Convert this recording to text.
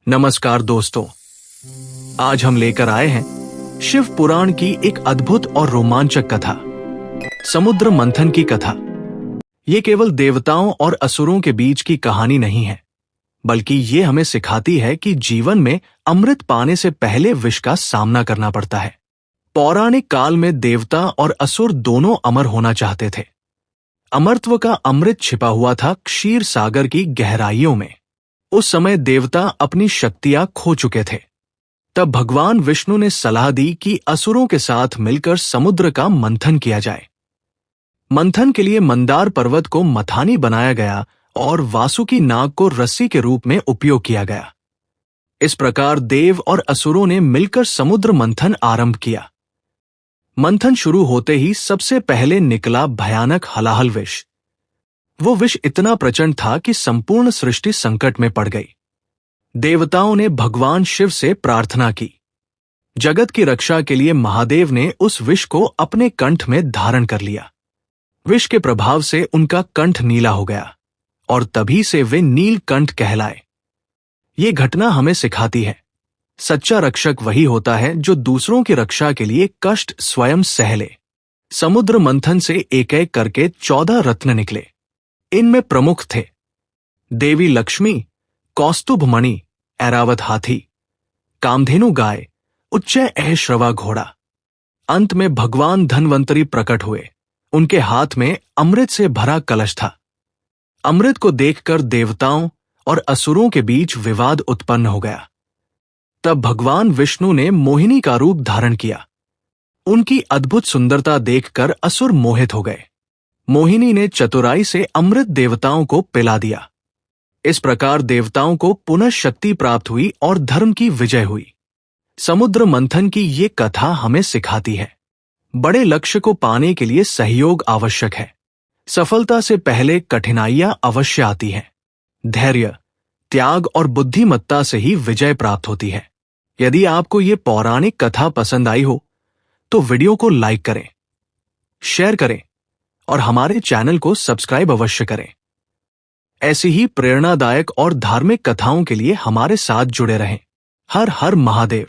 नमस्कार दोस्तों, आज हम लेकर आए हैं शिव पुराण की एक अद्भुत और रोमांचक कथा, समुद्र मंथन की कथा। ये केवल देवताओं और असुरों के बीच की कहानी नहीं है, बल्कि ये हमें सिखाती है कि जीवन में अमृत पाने से पहले विष का सामना करना पड़ता है। पौराणिक काल में देवता और असुर दोनों अमर होना चाहते थे। अमरत्व का अमृत छिपा हुआ था क्षीर सागर की गहराइयों में। उस समय देवता अपनी शक्तियां खो चुके थे। तब भगवान विष्णु ने सलाह दी कि असुरों के साथ मिलकर समुद्र का मंथन किया जाए। मंथन के लिए मंदार पर्वत को मथानी बनाया गया और वासुकी नाग को रस्सी के रूप में उपयोग किया गया। इस प्रकार देव और असुरों ने मिलकर समुद्र मंथन आरंभ किया। मंथन शुरू होते ही सबसे पहले निकला भयानक हलाहल विष। वो विष इतना प्रचंड था कि संपूर्ण सृष्टि संकट में पड़ गई। देवताओं ने भगवान शिव से प्रार्थना की। जगत की रक्षा के लिए महादेव ने उस विष को अपने कंठ में धारण कर लिया। विष के प्रभाव से उनका कंठ नीला हो गया और तभी से वे नीलकंठ कहलाए। ये घटना हमें सिखाती है, सच्चा रक्षक वही होता है जो दूसरों की रक्षा के लिए कष्ट स्वयं सह ले। समुद्र मंथन से एक एक करके 14 रत्न निकले। इनमें प्रमुख थे देवी लक्ष्मी, कौस्तुभ मणि, ऐरावत हाथी, कामधेनु गाय, उच्चय ऐश्रवा घोड़ा। अंत में भगवान धन्वंतरी प्रकट हुए। उनके हाथ में अमृत से भरा कलश था। अमृत को देखकर देवताओं और असुरों के बीच विवाद उत्पन्न हो गया। तब भगवान विष्णु ने मोहिनी का रूप धारण किया। उनकी अद्भुत सुंदरता देखकर असुर मोहित हो गए। मोहिनी ने चतुराई से अमृत देवताओं को पिला दिया। इस प्रकार देवताओं को पुनः शक्ति प्राप्त हुई और धर्म की विजय हुई। समुद्र मंथन की ये कथा हमें सिखाती है, बड़े लक्ष्य को पाने के लिए सहयोग आवश्यक है। सफलता से पहले कठिनाइयां अवश्य आती हैं। धैर्य, त्याग और बुद्धिमत्ता से ही विजय प्राप्त होती है। यदि आपको ये पौराणिक कथा पसंद आई हो तो वीडियो को लाइक करें, शेयर करें और हमारे चैनल को सब्सक्राइब अवश्य करें। ऐसी ही प्रेरणादायक और धार्मिक कथाओं के लिए हमारे साथ जुड़े रहें। हर हर महादेव।